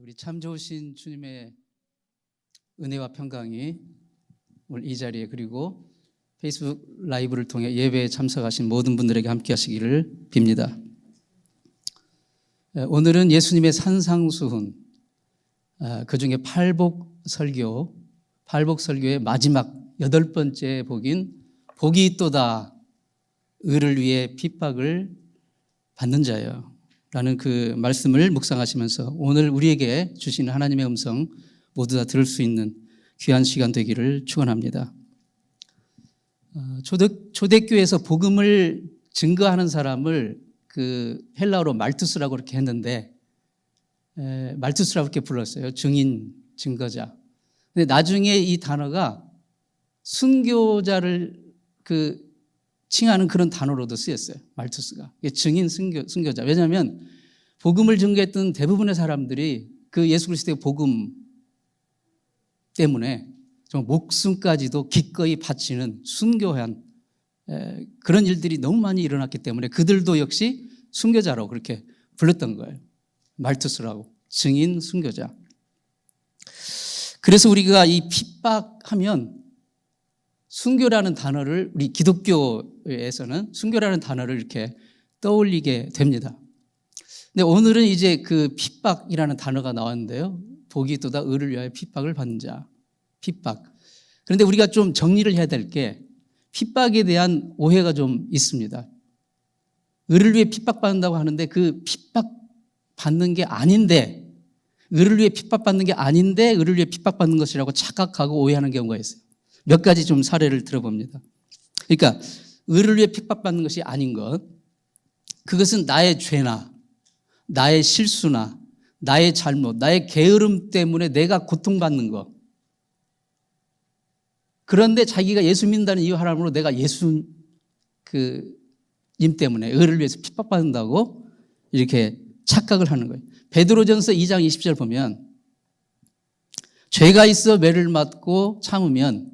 우리 참 좋으신 주님의 은혜와 평강이 오늘 이 자리에 그리고 페이스북 라이브를 통해 예배에 참석하신 모든 분들에게 함께 하시기를 빕니다. 오늘은 예수님의 산상수훈, 그중에 팔복설교의 마지막 8번째 복인 복이 있도다, 의를 위해 핍박을 받는 자여 라는 그 말씀을 묵상하시면서 오늘 우리에게 주시는 하나님의 음성 모두 다 들을 수 있는 귀한 시간 되기를 축원합니다. 초대교회에서 복음을 증거하는 사람을 그 헬라어로 말투스라고 그렇게 했는데, 말투스라고 이렇게 불렀어요. 증인, 증거자. 근데 나중에 이 단어가 순교자를 칭하는 그런 단어로도 쓰였어요. 말투스가. 증인, 순교자. 왜냐하면 복음을 증거했던 대부분의 사람들이 그 예수 그리스도의 복음 때문에 정말 목숨까지도 기꺼이 바치는 순교한 그런 일들이 너무 많이 일어났기 때문에 그들도 역시 순교자라고 그렇게 불렀던 거예요. 말투스라고. 증인, 순교자. 그래서 우리가 이 핍박하면 순교라는 단어를, 우리 기독교에서는 순교라는 단어를 이렇게 떠올리게 됩니다. 근데 오늘은 이제 그 핍박이라는 단어가 나왔는데요. 복이 있도다, 의를 위하여 핍박을 받는 자. 핍박. 그런데 우리가 좀 정리를 해야 될 게 핍박에 대한 오해가 좀 있습니다. 의를 위해 핍박받는다고 하는데 그 핍박받는 게 아닌데, 의를 위해 핍박받는 게 아닌데 의를 위해 핍박받는 것이라고 착각하고 오해하는 경우가 있어요. 몇 가지 좀 사례를 들어봅니다. 그러니까 의를 위해 핍박받는 것이 아닌 것, 그것은 나의 죄나 나의 실수나 나의 잘못, 나의 게으름 때문에 내가 고통받는 것. 그런데 자기가 예수 믿는다는 이유 하나로 내가 예수님 때문에 의를 위해서 핍박받는다고 이렇게 착각을 하는 거예요. 베드로전서 2장 20절 보면 죄가 있어 매를 맞고 참으면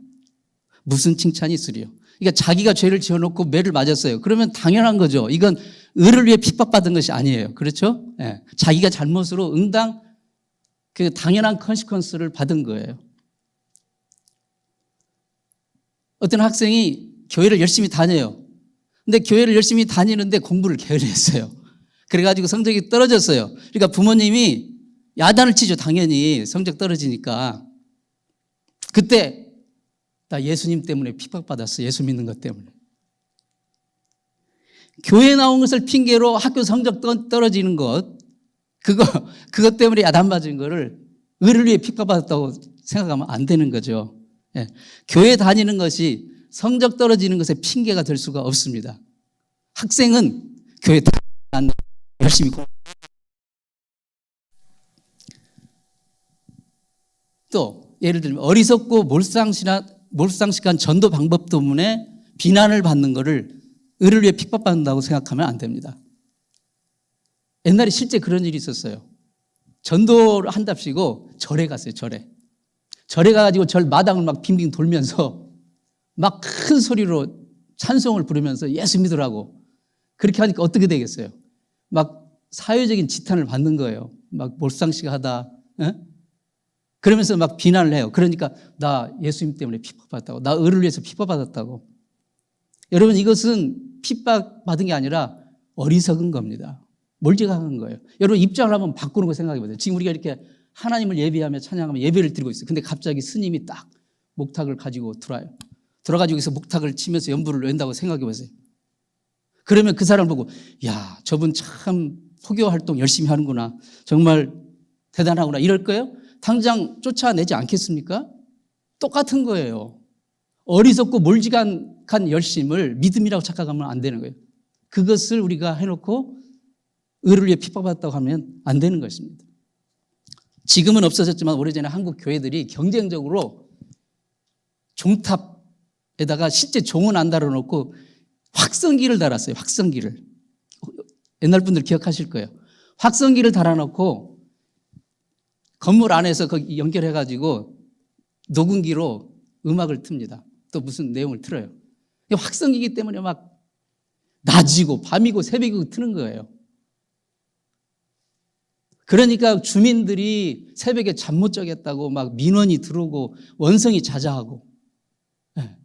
무슨 칭찬이 있으리요. 그러니까 자기가 죄를 지어놓고 매를 맞았어요. 그러면 당연한 거죠. 이건 의를 위해 핍박받은 것이 아니에요. 그렇죠? 네. 자기가 잘못으로 응당 그 당연한 컨시퀀스를 받은 거예요. 어떤 학생이 교회를 열심히 다녀요. 근데 교회를 열심히 다니는데 공부를 게을리했어요. 그래가지고 성적이 떨어졌어요. 그러니까 부모님이 야단을 치죠. 당연히 성적 떨어지니까. 그때 나 예수님 때문에 핍박받았어. 예수 믿는 것 때문에. 교회 나온 것을 핑계로 학교 성적 떨어지는 것, 그것 때문에 야단 맞은 거를 의를 위해 핍박받았다고 생각하면 안 되는 거죠. 예. 교회 다니는 것이 성적 떨어지는 것의 핑계가 될 수가 없습니다. 학생은 교회 다니는 열심히 또 예를 들면 어리석고 몰상식한 전도 방법 때문에 비난을 받는 것을 의를 위해 핍박받는다고 생각하면 안 됩니다. 옛날에 실제 그런 일이 있었어요. 전도를 한답시고 절에 갔어요. 절에 가가지고 절 마당을 막 빙빙 돌면서 막 큰 소리로 찬송을 부르면서 예수 믿으라고. 그렇게 하니까 어떻게 되겠어요? 막 사회적인 지탄을 받는 거예요. 막 몰상식하다. 그러면서 막 비난을 해요. 그러니까 나 예수님 때문에 핍박받았다고. 나 의를 위해서 핍박받았다고. 여러분, 이것은 핍박받은 게 아니라 어리석은 겁니다. 몰지각한 거예요. 여러분, 입장을 한번 바꾸는 거 생각해 보세요. 지금 우리가 이렇게 하나님을 예배하며 찬양하며 예배를 드리고 있어요. 근데 갑자기 스님이 딱 목탁을 가지고 들어와요. 들어가지고 여기서 목탁을 치면서 연부를 낸다고 생각해 보세요. 그러면 그 사람을 보고, 야, 저분 참 포교 활동 열심히 하는구나. 정말 대단하구나. 이럴 거예요? 당장 쫓아내지 않겠습니까? 똑같은 거예요. 어리석고 몰지각한 열심을 믿음이라고 착각하면 안 되는 거예요. 그것을 우리가 해놓고 의를 위해 핍박받았다고 하면 안 되는 것입니다. 지금은 없어졌지만 오래전에 한국 교회들이 경쟁적으로 종탑에다가 실제 종은 안 달아놓고 확성기를 달았어요. 확성기를. 옛날 분들 기억하실 거예요. 확성기를 달아놓고 건물 안에서 거기 연결해가지고 녹음기로 음악을 틉니다. 또 무슨 내용을 틀어요. 확성기이기 때문에 막 낮이고 밤이고 새벽이고 트는 거예요. 그러니까 주민들이 새벽에 잠 못 자겠다고 막 민원이 들어오고 원성이 자자하고, 네.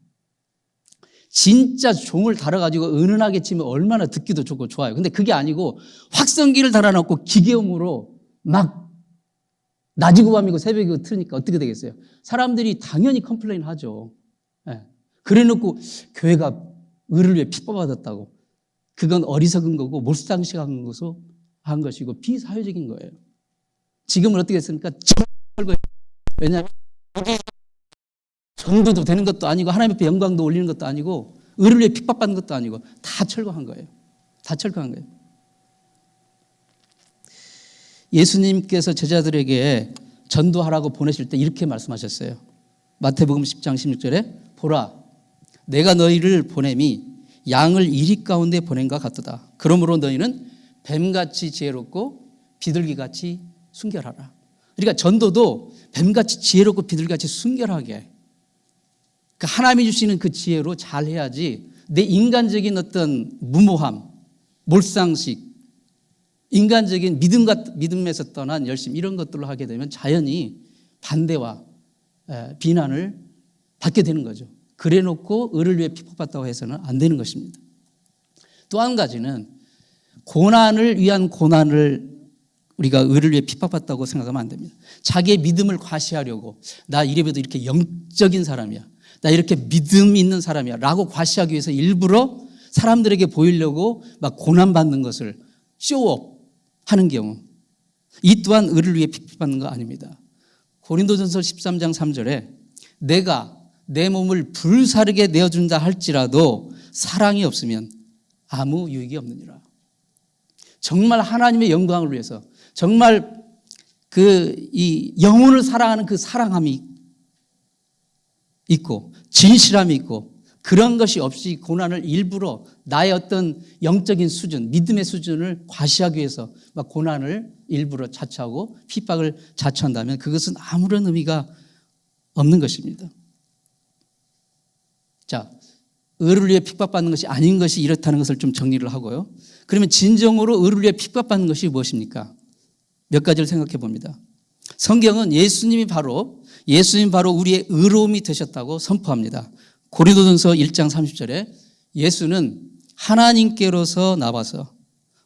진짜 종을 달아가지고 은은하게 치면 얼마나 듣기도 좋고 좋아요. 근데 그게 아니고 확성기를 달아놓고 기계음으로 막 낮이고 밤이고 새벽이고 틀으니까 어떻게 되겠어요? 사람들이 당연히 컴플레인 하죠. 네. 그래 놓고 교회가 의를 위해 핍박받았다고. 그건 어리석은 거고 몰상식한 것으로 한 것이고 비사회적인 거예요. 지금은 어떻게 했습니까? 왜냐하면 전도도 되는 것도 아니고 하나님 앞에 영광도 올리는 것도 아니고 의를 위해 핍박받는 것도 아니고 다 철거한 거예요. 다 철거한 거예요. 예수님께서 제자들에게 전도하라고 보내실 때 이렇게 말씀하셨어요. 마태복음 10장 16절에 보라 내가 너희를 보냄이 양을 이리 가운데 보낸 것 같도다. 그러므로 너희는 뱀같이 지혜롭고 비둘기같이 순결하라. 그러니까 전도도 뱀같이 지혜롭고 비둘기같이 순결하게 그 하나님이 주시는 그 지혜로 잘 해야지 내 인간적인 어떤 무모함, 몰상식, 인간적인 믿음에서 떠난 열심 이런 것들로 하게 되면 자연히 반대와 비난을 받게 되는 거죠. 그래 놓고 의를 위해 핍박받다고 해서는 안 되는 것입니다. 또 한 가지는 고난을 위한 고난을 우리가 의를 위해 핍박받다고 생각하면 안 됩니다. 자기의 믿음을 과시하려고 나 이래봬도 이렇게 영적인 사람이야. 나 이렇게 믿음 있는 사람이야 라고 과시하기 위해서 일부러 사람들에게 보이려고 막 고난받는 것을 쇼업 하는 경우 이 또한 의를 위해 핍박받는 거 아닙니다. 고린도전서 13장 3절에 내가 내 몸을 불사르게 내어준다 할지라도 사랑이 없으면 아무 유익이 없느니라. 정말 하나님의 영광을 위해서 정말 이 영혼을 사랑하는 그 사랑함이 있고 진실함이 있고 그런 것이 없이 고난을 일부러 나의 어떤 영적인 수준, 믿음의 수준을 과시하기 위해서 막 고난을 일부러 자처하고 핍박을 자처한다면 그것은 아무런 의미가 없는 것입니다. 자, 의를 위해 핍박받는 것이 아닌 것이 이렇다는 것을 좀 정리를 하고요. 그러면 진정으로 의를 위해 핍박받는 것이 무엇입니까? 몇 가지를 생각해 봅니다. 성경은 예수님이 바로 우리의 의로움이 되셨다고 선포합니다. 고린도전서 1장 30절에 예수는 하나님께로서 나와서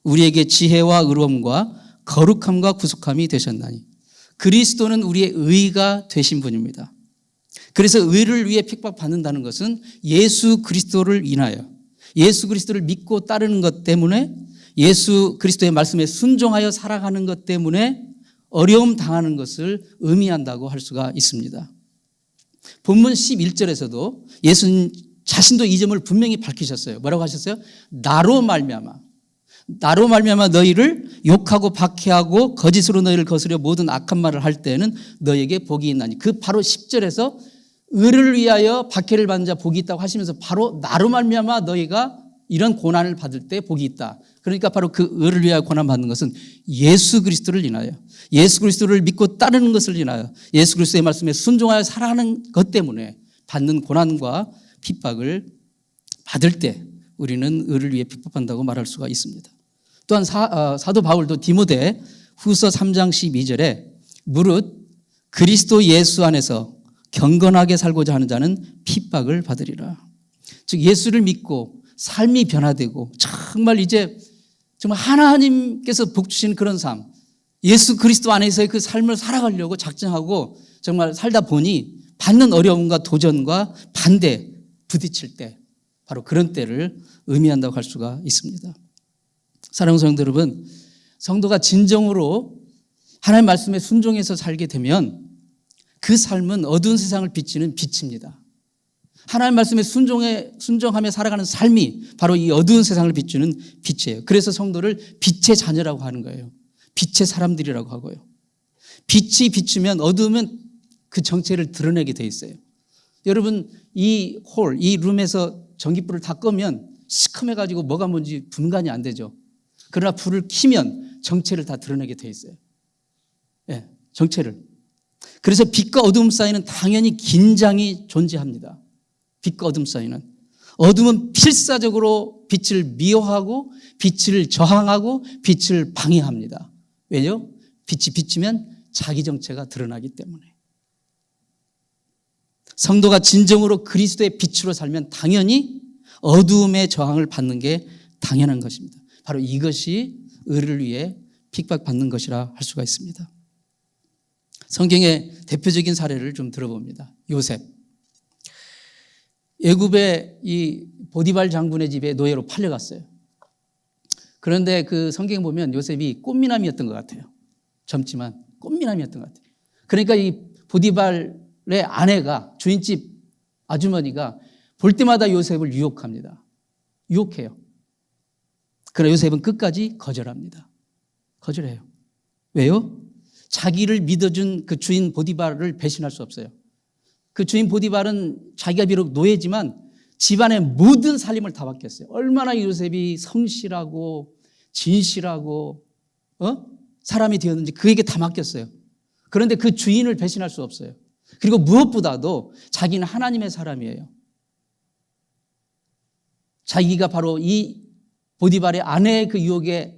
우리에게 지혜와 의로움과 거룩함과 구속함이 되셨나니 그리스도는 우리의 의가 되신 분입니다. 그래서 의를 위해 핍박받는다는 것은 예수 그리스도를 인하여 예수 그리스도를 믿고 따르는 것 때문에 예수 그리스도의 말씀에 순종하여 살아가는 것 때문에 어려움 당하는 것을 의미한다고 할 수가 있습니다. 본문 11절에서도 예수님 자신도 이 점을 분명히 밝히셨어요. 뭐라고 하셨어요? 나로 말미암아 너희를 욕하고 박해하고 거짓으로 너희를 거스려 모든 악한 말을 할 때에는 너희에게 복이 있나니 그 바로 10절에서 의를 위하여 박해를 받는 자 복이 있다고 하시면서 바로 나로 말미암아 너희가 이런 고난을 받을 때 복이 있다. 그러니까 바로 그 의를 위하여 고난받는 것은 예수 그리스도를 인하여 예수 그리스도를 믿고 따르는 것을 인하여 예수 그리스도의 말씀에 순종하여 살아가는 것 때문에 받는 고난과 핍박을 받을 때 우리는 의를 위해 핍박한다고 말할 수가 있습니다. 또한 사도 바울도 디모데 후서 3장 12절에 무릇 그리스도 예수 안에서 경건하게 살고자 하는 자는 핍박을 받으리라. 즉 예수를 믿고 삶이 변화되고 정말 이제 정말 하나님께서 복 주신 그런 삶 예수 그리스도 안에서의 그 삶을 살아가려고 작정하고 정말 살다 보니 받는 어려움과 도전과 반대 부딪힐 때 바로 그런 때를 의미한다고 할 수가 있습니다. 사랑하는 성도 여러분, 성도가 진정으로 하나님의 말씀에 순종해서 살게 되면 그 삶은 어두운 세상을 비치는 빛입니다. 하나님의 말씀에 순종하며 살아가는 삶이 바로 이 어두운 세상을 비추는 빛이에요. 그래서 성도를 빛의 자녀라고 하는 거예요. 빛의 사람들이라고 하고요. 빛이 비추면 어두우면 그 정체를 드러내게 돼 있어요. 여러분 이 룸에서 전기불을 다 끄면 시커매가지고 뭐가 뭔지 분간이 안 되죠. 그러나 불을 켜면 정체를 다 드러내게 돼 있어요. 네, 정체를. 그래서 빛과 어둠 사이는 당연히 긴장이 존재합니다. 빛과 어둠 사이는. 어둠은 필사적으로 빛을 미워하고 빛을 저항하고 빛을 방해합니다. 왜요? 빛이 비치면 자기 정체가 드러나기 때문에. 성도가 진정으로 그리스도의 빛으로 살면 당연히 어두움의 저항을 받는 게 당연한 것입니다. 바로 이것이 의를 위해 핍박받는 것이라 할 수가 있습니다. 성경의 대표적인 사례를 좀 들어봅니다. 요셉. 애굽의 이 보디발 장군의 집에 노예로 팔려갔어요. 그런데 그 성경에 보면 요셉이 꽃미남이었던 것 같아요. 젊지만 꽃미남이었던 것 같아요. 그러니까 이 보디발의 아내가, 주인집 아주머니가 볼 때마다 요셉을 유혹합니다. 유혹해요. 그러나 요셉은 끝까지 거절합니다. 거절해요. 왜요? 자기를 믿어준 그 주인 보디발을 배신할 수 없어요. 그 주인 보디발은 자기가 비록 노예지만 집안의 모든 살림을 다 맡겼어요. 얼마나 요셉이 성실하고 진실하고 사람이 되었는지 그에게 다 맡겼어요. 그런데 그 주인을 배신할 수 없어요. 그리고 무엇보다도 자기는 하나님의 사람이에요. 자기가 바로 이 보디발의 아내의 그 유혹에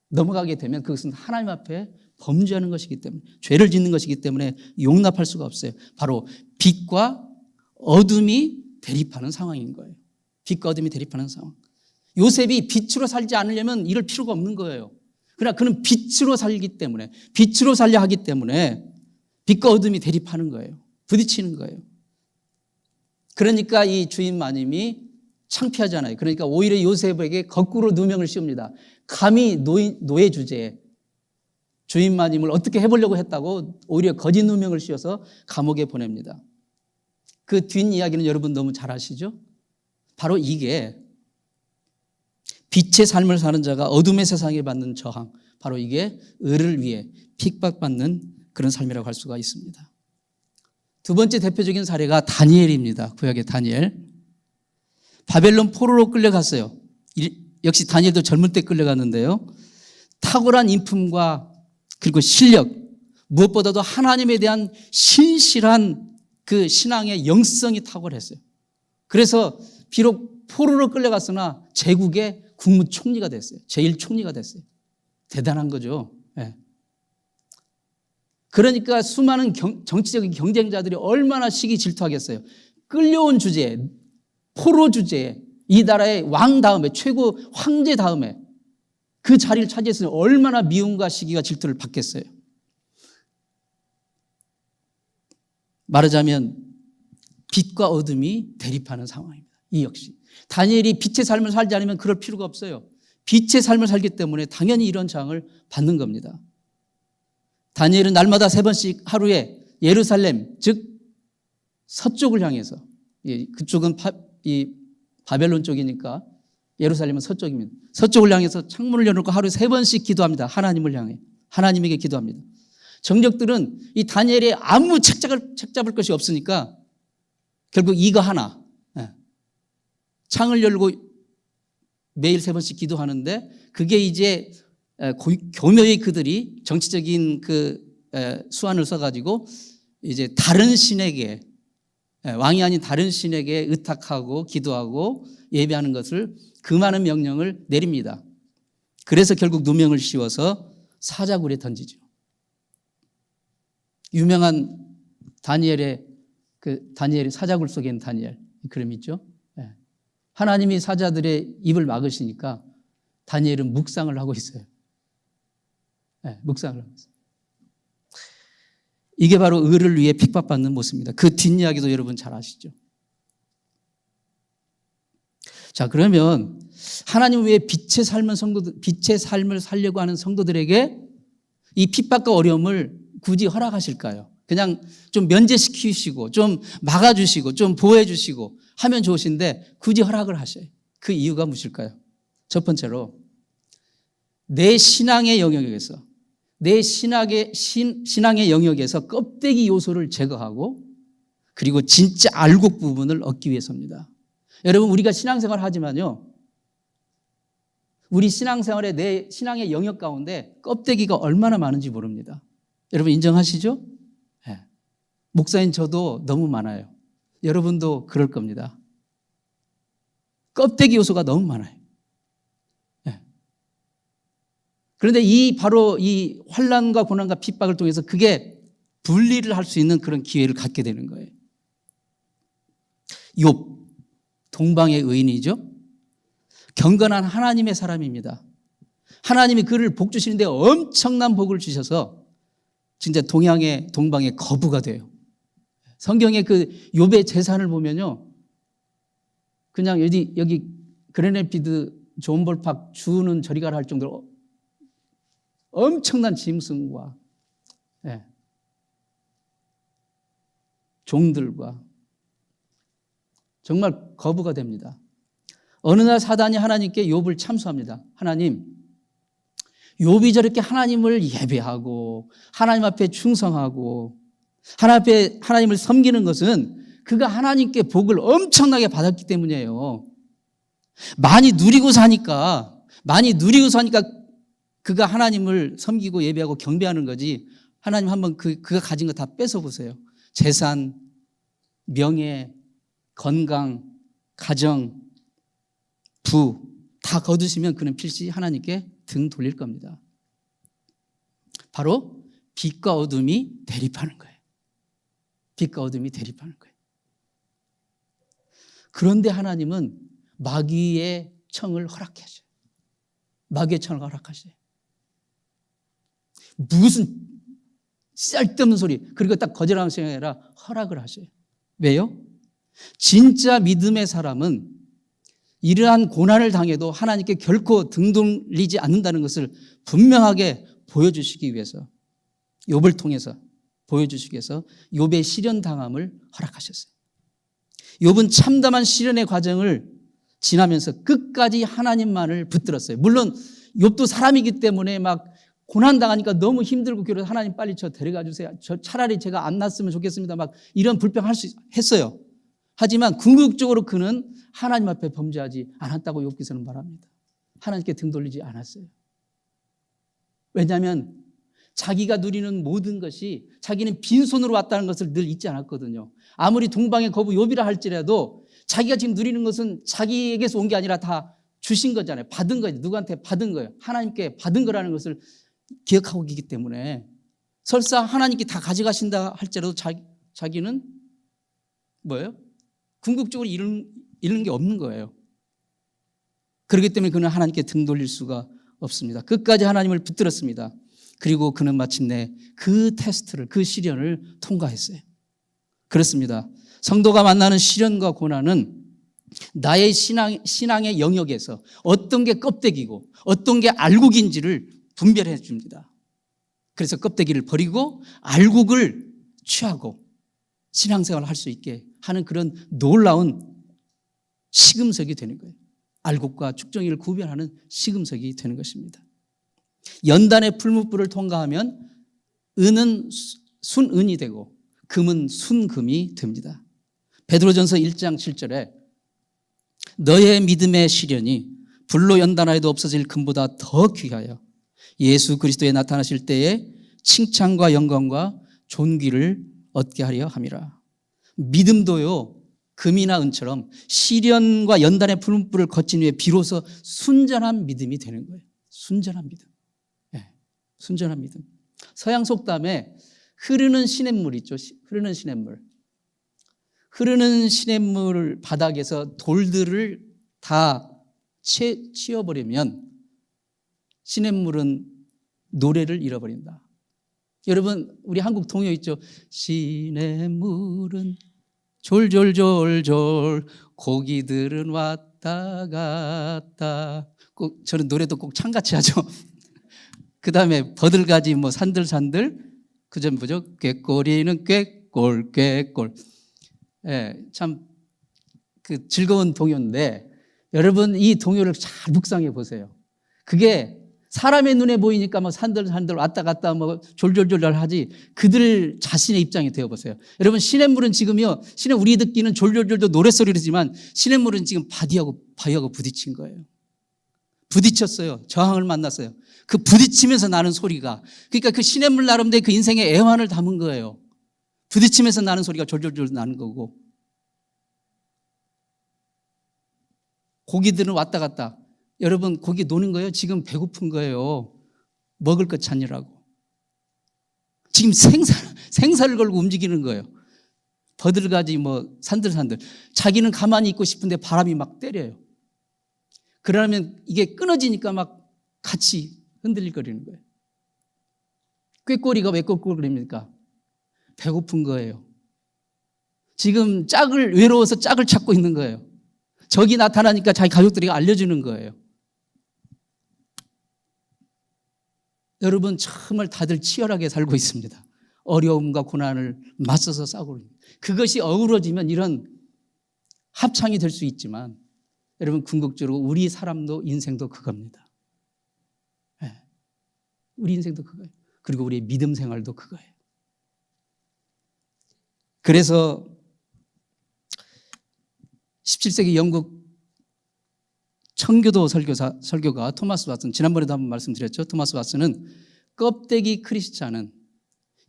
넘어가게 되면 그것은 하나님 앞에 범죄하는 것이기 때문에, 죄를 짓는 것이기 때문에 용납할 수가 없어요. 바로 빛과 어둠이 대립하는 상황인 거예요. 빛과 어둠이 대립하는 상황. 요셉이 빛으로 살지 않으려면 이럴 필요가 없는 거예요. 그러나 그는 빛으로 살기 때문에, 빛으로 살려 하기 때문에 빛과 어둠이 대립하는 거예요. 부딪히는 거예요. 그러니까 이 주인 마님이 창피하잖아요. 그러니까 오히려 요셉에게 거꾸로 누명을 씌웁니다. 감히 노예 주제에 주인 마님을 어떻게 해보려고 했다고 오히려 거짓 누명을 씌워서 감옥에 보냅니다. 그 뒷이야기는 여러분 너무 잘 아시죠? 바로 이게 빛의 삶을 사는 자가 어둠의 세상에 받는 저항, 바로 이게 의를 위해 핍박받는 그런 삶이라고 할 수가 있습니다. 두 번째 대표적인 사례가 다니엘입니다. 구약의 다니엘. 바벨론 포로로 끌려갔어요. 역시 다니엘도 젊을 때 끌려갔는데요. 탁월한 인품과 그리고 실력, 무엇보다도 하나님에 대한 신실한 그 신앙의 영성이 탁월했어요. 그래서 비록 포로로 끌려갔으나 제국의 국무총리가 됐어요. 제1총리가 됐어요. 대단한 거죠. 네. 그러니까 수많은 정치적인 경쟁자들이 얼마나 시기 질투하겠어요. 끌려온 주제에, 포로 주제에, 이 나라의 왕 다음에, 최고 황제 다음에 그 자리를 차지했으니 얼마나 미움과 시기가 질투를 받겠어요. 말하자면 빛과 어둠이 대립하는 상황입니다. 이 역시 다니엘이 빛의 삶을 살지 않으면 그럴 필요가 없어요. 빛의 삶을 살기 때문에 당연히 이런 저항을 받는 겁니다. 다니엘은 날마다 3번씩 하루에 예루살렘, 즉 서쪽을 향해서, 그쪽은 바벨론 쪽이니까 예루살렘은 서쪽입니다. 서쪽을 향해서 창문을 열어놓고 하루에 3번씩 기도합니다. 하나님을 향해. 하나님에게 기도합니다. 정적들은 이 다니엘이 아무 책 잡을 것이 없으니까 결국 이거 하나, 창을 열고 매일 3번씩 기도하는데 그게 이제 교묘히 그들이 정치적인 그 수완을 써가지고 이제 다른 신에게, 왕이 아닌 다른 신에게 의탁하고 기도하고 예배하는 것을 금하는 명령을 내립니다. 그래서 결국 누명을 씌워서 사자굴에 던지죠. 유명한 다니엘의 사자굴 속에 있는 다니엘, 이 그림 있죠? 하나님이 사자들의 입을 막으시니까 다니엘은 묵상을 하고 있어요. 묵상을 하고 있어요. 이게 바로 의를 위해 핍박받는 모습입니다. 그 뒷이야기도 여러분 잘 아시죠? 자, 그러면 하나님 외에 빛의 삶을 살려고 하는 성도들에게 이 핍박과 어려움을 굳이 허락하실까요? 그냥 좀 면제시키시고 좀 막아주시고 좀 보호해주시고 하면 좋으신데 굳이 허락을 하셔요. 그 이유가 무엇일까요? 첫 번째로 내 신앙의 영역에서, 내 신앙의 영역에서 껍데기 요소를 제거하고 그리고 진짜 알곡 부분을 얻기 위해서입니다. 여러분, 우리가 신앙생활을 하지만요, 우리 신앙생활에 내 신앙의 영역 가운데 껍데기가 얼마나 많은지 모릅니다. 여러분 인정하시죠? 네. 목사인 저도 너무 많아요. 여러분도 그럴 겁니다. 껍데기 요소가 너무 많아요. 네. 그런데 이 바로 이 환난과 고난과 핍박을 통해서 그게 분리를 할 수 있는 그런 기회를 갖게 되는 거예요. 욥, 동방의 의인이죠. 경건한 하나님의 사람입니다. 하나님이 그를 복 주시는데 엄청난 복을 주셔서 진짜 동방의 거부가 돼요. 성경에 그 욥의 재산을 보면요, 그냥 여기 그레네피드 존볼팍 주는 저리 가라 할 정도로 엄청난 짐승과 종들과 정말 거부가 됩니다. 어느 날 사단이 하나님께 욥을 참수합니다. 하나님, 욥이 저렇게 하나님을 예배하고 하나님 앞에 충성하고 하나님을 섬기는 것은 그가 하나님께 복을 엄청나게 받았기 때문이에요. 많이 누리고 사니까 그가 하나님을 섬기고 예배하고 경배하는 거지. 하나님 한번 그가 가진 거 다 뺏어보세요. 재산, 명예, 건강, 가정, 부 다 거두시면 그는 필시 하나님께 등 돌릴 겁니다. 바로 빛과 어둠이 대립하는 거예요. 빛과 어둠이 대립하는 거예요. 그런데 하나님은 마귀의 청을 허락하셔요. 마귀의 청을 허락하셔요. 무슨 쓸데없는 소리, 그리고 딱 거절하는 생각이 아니라 허락을 하셔요. 왜요? 진짜 믿음의 사람은 이러한 고난을 당해도 하나님께 결코 등 돌리지 않는다는 것을 분명하게 보여주시기 위해서, 욥을 통해서 보여주시기 위해서 욥의 시련당함을 허락하셨어요. 욥은 참담한 시련의 과정을 지나면서 끝까지 하나님만을 붙들었어요. 물론 욥도 사람이기 때문에 막 고난당하니까 너무 힘들고 그래서 하나님 빨리 저 데려가 주세요. 저 차라리 제가 안 났으면 좋겠습니다. 막 이런 불평할 수 했어요. 하지만 궁극적으로 그는 하나님 앞에 범죄하지 않았다고 욥기서는 말합니다. 하나님께 등 돌리지 않았어요. 왜냐하면 자기가 누리는 모든 것이 자기는 빈손으로 왔다는 것을 늘 잊지 않았거든요. 아무리 동방의 거부 욥이라 할지라도 자기가 지금 누리는 것은 자기에게서 온 게 아니라 다 주신 거잖아요. 받은 거예요. 누구한테 받은 거예요. 하나님께 받은 거라는 것을 기억하고 있기 때문에 설사 하나님께 다 가져가신다 할지라도 자기는 뭐예요? 궁극적으로 잃는 게 없는 거예요. 그렇기 때문에 그는 하나님께 등 돌릴 수가 없습니다. 끝까지 하나님을 붙들었습니다. 그리고 그는 마침내 그 테스트를, 그 시련을 통과했어요. 그렇습니다. 성도가 만나는 시련과 고난은 나의 신앙의 영역에서 어떤 게 껍데기고 어떤 게 알곡인지를 분별해 줍니다. 그래서 껍데기를 버리고 알곡을 취하고 신앙생활을 할 수 있게 하는 그런 놀라운 시금석이 되는 거예요. 알곡과 축정이를 구별하는 시금석이 되는 것입니다. 연단의 풀무불을 통과하면 은은 순은이 되고 금은 순금이 됩니다. 베드로전서 1장 7절에 너의 믿음의 시련이 불로 연단하여도 없어질 금보다 더 귀하여 예수 그리스도에 나타나실 때에 칭찬과 영광과 존귀를 얻게 하려 함이라. 믿음도요, 금이나 은처럼 시련과 연단의 풀무불을 거친 후에 비로소 순전한 믿음이 되는 거예요. 순전한 믿음. 네, 순전한 믿음. 서양 속담에 흐르는 시냇물 있죠. 흐르는 시냇물. 흐르는 시냇물 바닥에서 돌들을 다 치워버리면 시냇물은 노래를 잃어버린다. 여러분, 우리 한국 동요 있죠. 시냇물은 졸졸졸졸 고기들은 왔다 갔다. 꼭 저는 노래도 꼭 창같이 하죠. 그 다음에 버들가지 뭐 산들산들 그 전부죠. 꾀꼬리는 꾀꼴 꾀꼴. 예, 참 그 즐거운 동요인데 여러분 이 동요를 잘 묵상해 보세요. 그게 사람의 눈에 보이니까 뭐 산들산들 왔다 갔다 뭐 졸졸졸 하지 그들 자신의 입장이 되어 보세요. 여러분 시냇물은 지금요, 우리 듣기는 졸졸졸도 노랫소리지만 시냇물은 지금 바위하고 부딪힌 거예요. 부딪혔어요. 저항을 만났어요. 그 부딪히면서 나는 소리가, 그러니까 그 시냇물 나름대로 그 인생의 애환을 담은 거예요. 부딪히면서 나는 소리가 졸졸졸 나는 거고, 고기들은 왔다 갔다. 여러분 고기 노는 거예요? 지금 배고픈 거예요. 먹을 것 찾느라고. 지금 생사를 걸고 움직이는 거예요. 버들가지 뭐 산들산들. 자기는 가만히 있고 싶은데 바람이 막 때려요. 그러면 이게 끊어지니까 막 같이 흔들거리는 거예요. 꾀꼬리가 왜 꾀꼬리입니까? 배고픈 거예요. 지금 외로워서 짝을 찾고 있는 거예요. 적이 나타나니까 자기 가족들이 알려주는 거예요. 여러분, 정말 다들 치열하게 살고 있습니다. 어려움과 고난을 맞서서 싸우고 있습니다. 그것이 어우러지면 이런 합창이 될 수 있지만 여러분, 궁극적으로 우리 사람도 인생도 그겁니다. 네. 우리 인생도 그거예요. 그리고 우리의 믿음 생활도 그거예요. 그래서 17세기 영국 청교도 설교가 토마스 왓슨, 지난번에도 한번 말씀드렸죠. 토마스 왓슨은 껍데기 크리스찬은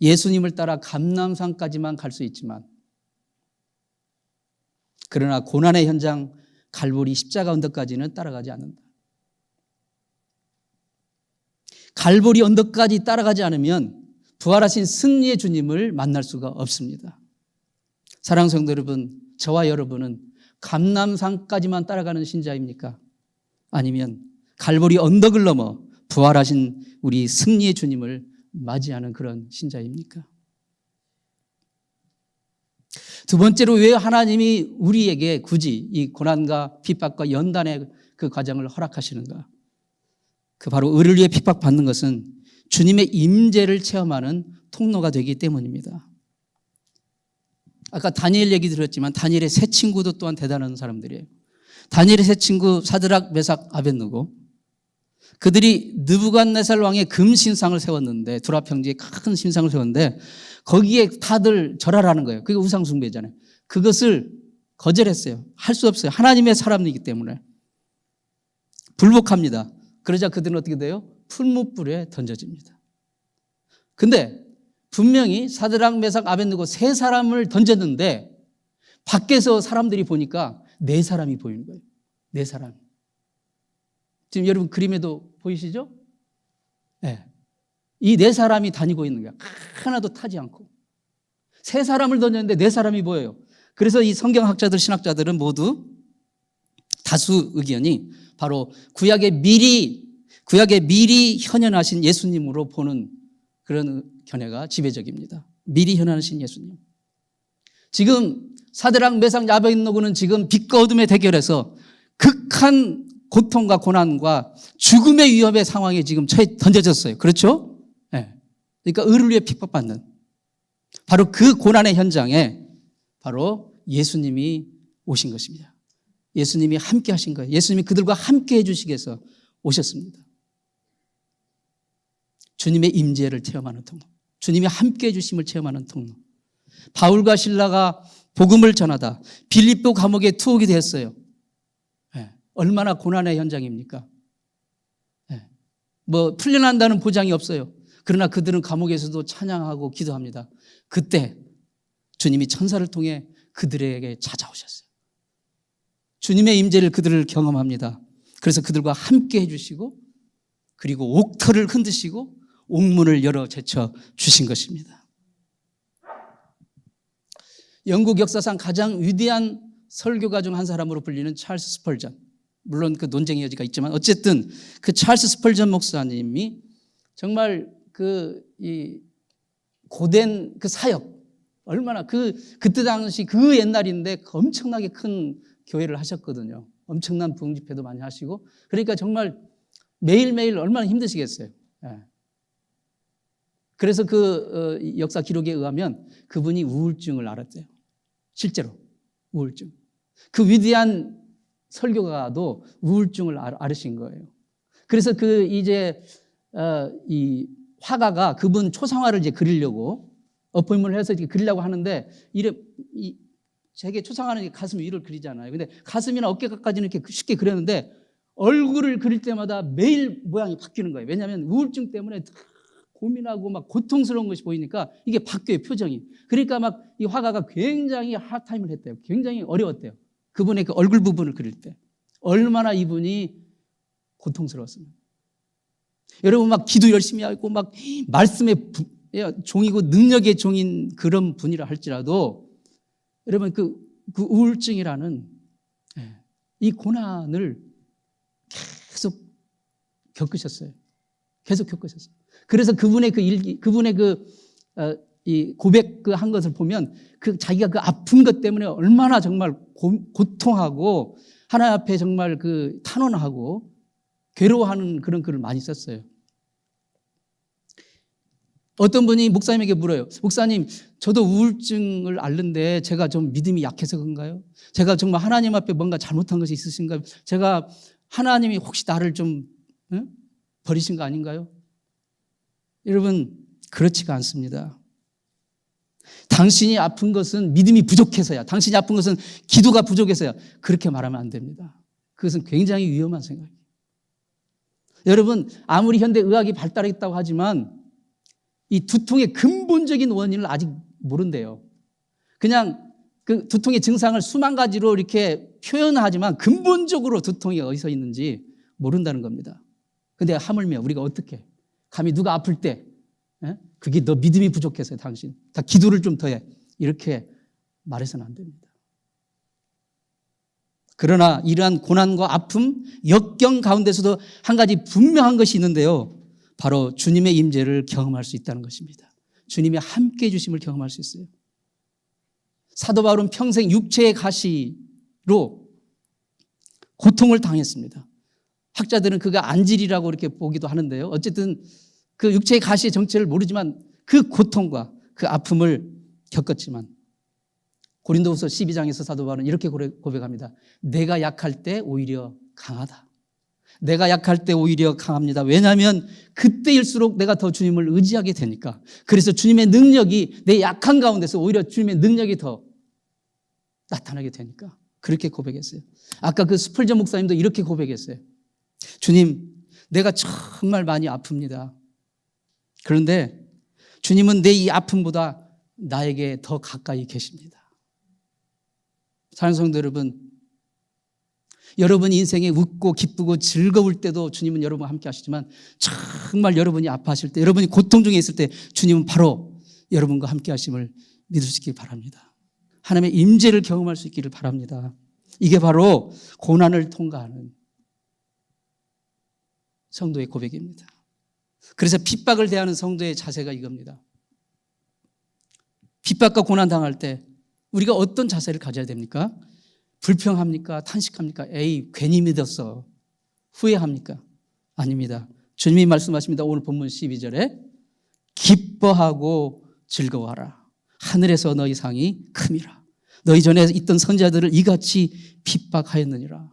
예수님을 따라 감람산까지만 갈 수 있지만 그러나 고난의 현장 갈보리 십자가 언덕까지는 따라가지 않는다. 갈보리 언덕까지 따라가지 않으면 부활하신 승리의 주님을 만날 수가 없습니다. 사랑하는 성도 여러분, 저와 여러분은 감람산까지만 따라가는 신자입니까? 아니면 갈보리 언덕을 넘어 부활하신 우리 승리의 주님을 맞이하는 그런 신자입니까? 두 번째로 왜 하나님이 우리에게 굳이 이 고난과 핍박과 연단의 그 과정을 허락하시는가? 그 바로 의를 위해 핍박받는 것은 주님의 임재를 체험하는 통로가 되기 때문입니다. 아까 다니엘 얘기 들었지만 다니엘의 세 친구도 또한 대단한 사람들이에요. 다니엘의 세 친구 사드락, 메삭, 아벳느고, 그들이 느부갓네살 왕의 금신상을 세웠는데, 두라 평지에 큰 신상을 세웠는데 거기에 다들 절하라는 거예요. 그게 우상 숭배잖아요. 그것을 거절했어요. 할 수 없어요. 하나님의 사람이기 때문에. 불복합니다. 그러자 그들은 어떻게 돼요? 풀무불에 던져집니다. 근데 분명히 사드락, 메삭, 아벳느고 세 사람을 던졌는데 밖에서 사람들이 보니까 네 사람이 보이는 거예요. 네 사람. 지금 여러분 그림에도 보이시죠? 네. 이 네 사람이 다니고 있는 거야. 하나도 타지 않고. 세 사람을 던졌는데 네 사람이 보여요. 그래서 이 성경학자들, 신학자들은 모두 다수 의견이 바로 구약에 미리 현현하신 예수님으로 보는 그런 견해가 지배적입니다. 미리 현현하신 예수님. 지금 사드락, 메삭, 아벳느고는 지금 빛과 어둠의 대결에서 극한 고통과 고난과 죽음의 위협의 상황에 지금 던져졌어요. 그렇죠? 네. 그러니까 의를 위해 핍박받는 바로 그 고난의 현장에 바로 예수님이 오신 것입니다. 예수님이 함께 하신 거예요. 예수님이 그들과 함께 해주시기 위해서 오셨습니다. 주님의 임재를 체험하는 통로, 주님이 함께 해주심을 체험하는 통로. 바울과 실라가 복음을 전하다 빌립보 감옥에 투옥이 되었어요. 네. 얼마나 고난의 현장입니까? 네. 뭐 풀려난다는 보장이 없어요. 그러나 그들은 감옥에서도 찬양하고 기도합니다. 그때 주님이 천사를 통해 그들에게 찾아오셨어요. 주님의 임재를 그들을 경험합니다. 그래서 그들과 함께 해주시고 그리고 옥터를 흔드시고 옥문을 열어 제쳐 주신 것입니다. 영국 역사상 가장 위대한 설교가 중 한 사람으로 불리는 찰스 스펄전. 물론 그 논쟁의 여지가 있지만 어쨌든 그 찰스 스펄전 목사님이 정말 이 고된 그 사역, 얼마나 그때 당시 그 옛날인데 엄청나게 큰 교회를 하셨거든요. 엄청난 부흥 집회도 많이 하시고 그러니까 정말 매일매일 얼마나 힘드시겠어요. 네. 그래서 그 역사 기록에 의하면 그분이 우울증을 앓았대요. 실제로 우울증. 그 위대한 설교가도 우울증을 앓으신 거예요. 그래서 이 화가가 그분 초상화를 이제 그리려고 어포인트를 해서 이렇게 그리려고 하는데 제게 초상화는 가슴 위를 그리잖아요. 근데 가슴이나 어깨까지는 이렇게 쉽게 그렸는데 얼굴을 그릴 때마다 매일 모양이 바뀌는 거예요. 왜냐하면 우울증 때문에 고민하고 막 고통스러운 것이 보이니까 이게 바뀌어요, 표정이. 그러니까 막 이 화가가 굉장히 하드타임을 했대요. 굉장히 어려웠대요. 그분의 그 얼굴 부분을 그릴 때. 얼마나 이분이 고통스러웠습니다. 여러분 막 기도 열심히 하고 막 말씀의 종이고 능력의 종인 그런 분이라 할지라도 여러분 그 우울증이라는 이 고난을 계속 겪으셨어요. 계속 겪으셨어요. 그래서 그분의 그 일기, 그분의 이 고백 한 것을 보면 자기가 그 아픈 것 때문에 얼마나 정말 고통하고 하나님 앞에 정말 탄원하고 괴로워하는 그런 글을 많이 썼어요. 어떤 분이 목사님에게 물어요. 목사님, 저도 우울증을 앓는데 제가 좀 믿음이 약해서 그런가요? 제가 정말 하나님 앞에 뭔가 잘못한 것이 있으신가요? 제가 하나님이 혹시 나를 좀 버리신 거 아닌가요? 여러분, 그렇지가 않습니다. 당신이 아픈 것은 믿음이 부족해서야, 당신이 아픈 것은 기도가 부족해서야, 그렇게 말하면 안 됩니다. 그것은 굉장히 위험한 생각이에요. 여러분, 아무리 현대의학이 발달했다고 하지만 이 두통의 근본적인 원인을 아직 모른대요. 그냥 그 두통의 증상을 수만 가지로 이렇게 표현하지만 근본적으로 두통이 어디서 있는지 모른다는 겁니다. 근데 하물며 우리가 어떻게, 감히 누가 아플 때 그게 너 믿음이 부족해서요, 당신. 다 기도를 좀 더 해. 이렇게 말해서는 안 됩니다. 그러나 이러한 고난과 아픔, 역경 가운데서도 한 가지 분명한 것이 있는데요. 바로 주님의 임재를 경험할 수 있다는 것입니다. 주님의 함께해 주심을 경험할 수 있어요. 사도 바울은 평생 육체의 가시로 고통을 당했습니다. 학자들은 그가 안질이라고 이렇게 보기도 하는데요. 어쨌든 그 육체의 가시의 정체를 모르지만 그 고통과 그 아픔을 겪었지만 고린도후서 12장에서 사도 바울은 이렇게 고백합니다. 내가 약할 때 오히려 강하다. 내가 약할 때 오히려 강합니다. 왜냐하면 그때일수록 내가 더 주님을 의지하게 되니까. 그래서 주님의 능력이 내 약한 가운데서 오히려 주님의 능력이 더 나타나게 되니까. 그렇게 고백했어요. 아까 그 스펄전 목사님도 이렇게 고백했어요. 주님, 내가 정말 많이 아픕니다. 그런데 주님은 내 이 아픔보다 나에게 더 가까이 계십니다. 사랑하는 성도 여러분, 여러분 인생에 웃고 기쁘고 즐거울 때도 주님은 여러분과 함께 하시지만 정말 여러분이 아파하실 때, 여러분이 고통 중에 있을 때 주님은 바로 여러분과 함께 하심을 믿을 수 있기를 바랍니다. 하나님의 임재를 경험할 수 있기를 바랍니다. 이게 바로 고난을 통과하는 성도의 고백입니다. 그래서 핍박을 대하는 성도의 자세가 이겁니다. 핍박과 고난 당할 때 우리가 어떤 자세를 가져야 됩니까? 불평합니까? 탄식합니까? 에이, 괜히 믿었어. 후회합니까? 아닙니다. 주님이 말씀하십니다. 오늘 본문 12절에 기뻐하고 즐거워하라. 하늘에서 너희 상이 큼이라. 너희 전에 있던 선지자들을 이같이 핍박하였느니라.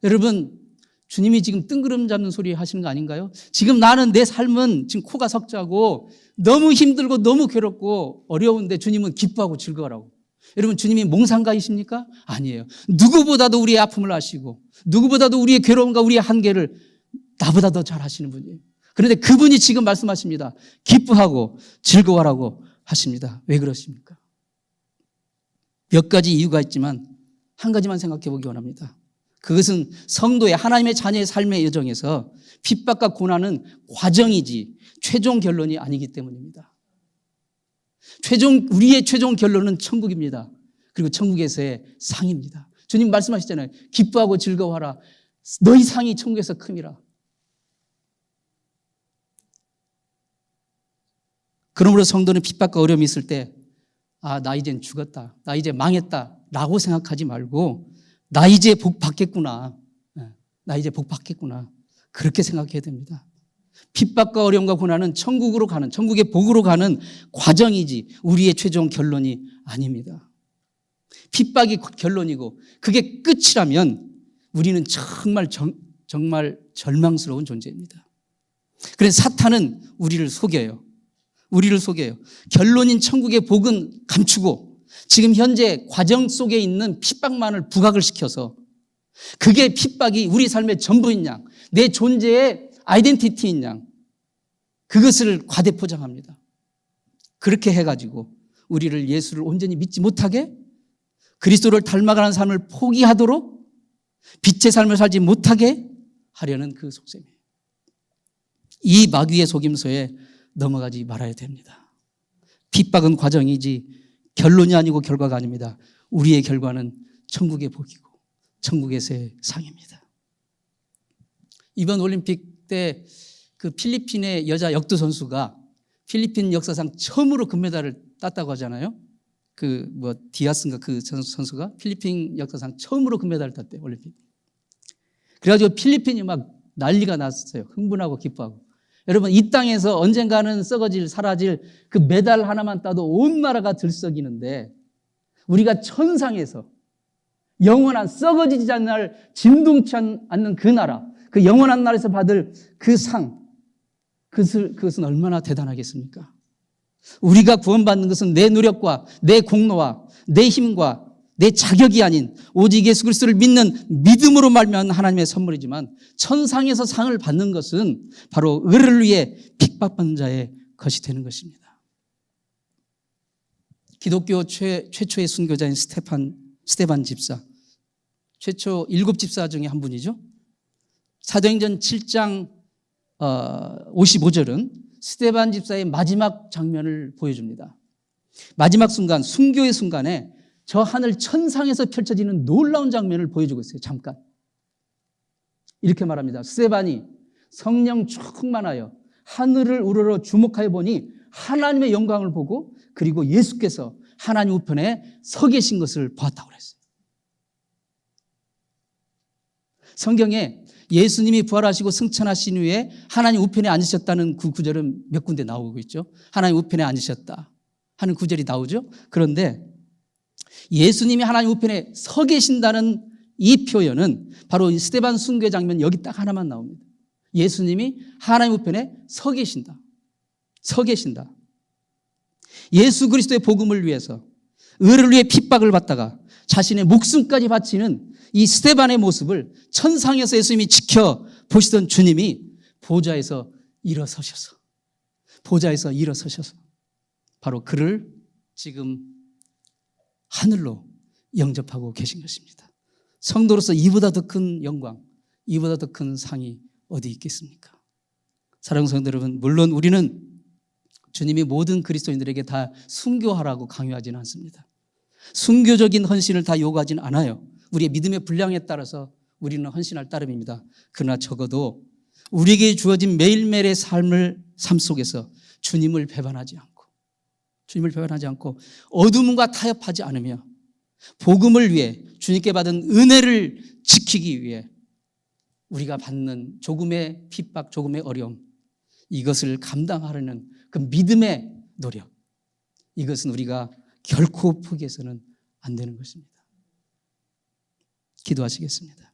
여러분, 주님이 지금 뜬구름 잡는 소리 하시는 거 아닌가요? 지금 나는 내 삶은 지금 코가 석자고 너무 힘들고 너무 괴롭고 어려운데 주님은 기뻐하고 즐거워하라고. 여러분, 주님이 몽상가이십니까? 아니에요. 누구보다도 우리의 아픔을 아시고 누구보다도 우리의 괴로움과 우리의 한계를 나보다 더 잘 아시는 분이에요. 그런데 그분이 지금 말씀하십니다. 기뻐하고 즐거워하라고 하십니다. 왜 그러십니까? 몇 가지 이유가 있지만 한 가지만 생각해 보기 원합니다. 그것은 성도의 하나님의 자녀의 삶의 여정에서 핍박과 고난은 과정이지 최종 결론이 아니기 때문입니다. 우리의 최종 결론은 천국입니다. 그리고 천국에서의 상입니다. 주님 말씀하시잖아요. 기뻐하고 즐거워하라. 너희 상이 천국에서 큼이라. 그러므로 성도는 핍박과 어려움이 있을 때 나 이젠 죽었다. 나 이제 망했다. 라고 생각하지 말고 나 이제 복 받겠구나. 나 이제 복 받겠구나. 그렇게 생각해야 됩니다. 핍박과 어려움과 고난은 천국의 복으로 가는 과정이지 우리의 최종 결론이 아닙니다. 핍박이 결론이고 그게 끝이라면 우리는 정말 절망스러운 존재입니다. 그래서 사탄은 우리를 속여요. 결론인 천국의 복은 감추고 지금 현재 과정 속에 있는 핍박만을 부각을 시켜서 그게 핍박이 우리 삶의 전부인 양, 내 존재의 아이덴티티인 양, 그것을 과대포장합니다. 그렇게 해가지고 우리를 예수를 온전히 믿지 못하게, 그리스도를 닮아가는 삶을 포기하도록 빛의 삶을 살지 못하게 하려는 그 속셈이에요. 이 마귀의 속임수에 넘어가지 말아야 됩니다. 핍박은 과정이지 결론이 아니고 결과가 아닙니다. 우리의 결과는 천국의 복이고 천국에서의 상입니다. 이번 올림픽 때 그 필리핀의 여자 역도 선수가 필리핀 역사상 처음으로 금메달을 땄다고 하잖아요. 디아스인가 그 선수가 필리핀 역사상 처음으로 금메달을 땄대요, 올림픽. 그래가지고 필리핀이 막 난리가 났어요. 흥분하고 기뻐하고. 여러분, 이 땅에서 언젠가는 썩어질, 사라질 그 메달 하나만 따도 온 나라가 들썩이는데 우리가 천상에서 영원한 썩어지지 않는 진동치 않는 그 나라, 그 영원한 나라에서 받을 그 상, 그것은 얼마나 대단하겠습니까? 우리가 구원받는 것은 내 노력과 내 공로와 내 힘과 내 자격이 아닌 오직 예수 그리스도를 믿는 믿음으로 말미암은 하나님의 선물이지만 천상에서 상을 받는 것은 바로 의를 위해 핍박받는 자의 것이 되는 것입니다. 기독교 최초의 순교자인 스데반 집사, 최초 7집사 중에 한 분이죠. 사도행전 7장 55절은 스데반 집사의 마지막 장면을 보여줍니다. 마지막 순간, 순교의 순간에 저 하늘 천상에서 펼쳐지는 놀라운 장면을 보여주고 있어요. 잠깐. 이렇게 말합니다. 스데반이 성령 충만하여 하늘을 우러러 주목하여 보니 하나님의 영광을 보고 그리고 예수께서 하나님 우편에 서 계신 것을 보았다고 그랬어요. 성경에 예수님이 부활하시고 승천하신 후에 하나님 우편에 앉으셨다는 그 구절은 몇 군데 나오고 있죠. 하나님 우편에 앉으셨다 하는 구절이 나오죠. 그런데 예수님이 하나님 우편에 서 계신다는 이 표현은 바로 이 스데반 순교 장면 여기 딱 하나만 나옵니다. 예수님이 하나님 우편에 서 계신다. 서 계신다. 예수 그리스도의 복음을 위해서 의를 위해 핍박을 받다가 자신의 목숨까지 바치는 이 스데반의 모습을 천상에서 예수님이 지켜보시던 주님이 보좌에서 일어서셔서 바로 그를 지금 하늘로 영접하고 계신 것입니다. 성도로서 이보다 더 큰 영광, 이보다 더 큰 상이 어디 있겠습니까? 사랑하는 성도 여러분, 물론 우리는 주님이 모든 그리스도인들에게 다 순교하라고 강요하지는 않습니다. 순교적인 헌신을 다 요구하지는 않아요. 우리의 믿음의 분량에 따라서 우리는 헌신할 따름입니다. 그러나 적어도 우리에게 주어진 매일매일의 삶 속에서 주님을 배반하지 않고 어둠과 타협하지 않으며 복음을 위해 주님께 받은 은혜를 지키기 위해 우리가 받는 조금의 핍박, 조금의 어려움, 이것을 감당하려는 그 믿음의 노력, 이것은 우리가 결코 포기해서는 안 되는 것입니다. 기도하시겠습니다.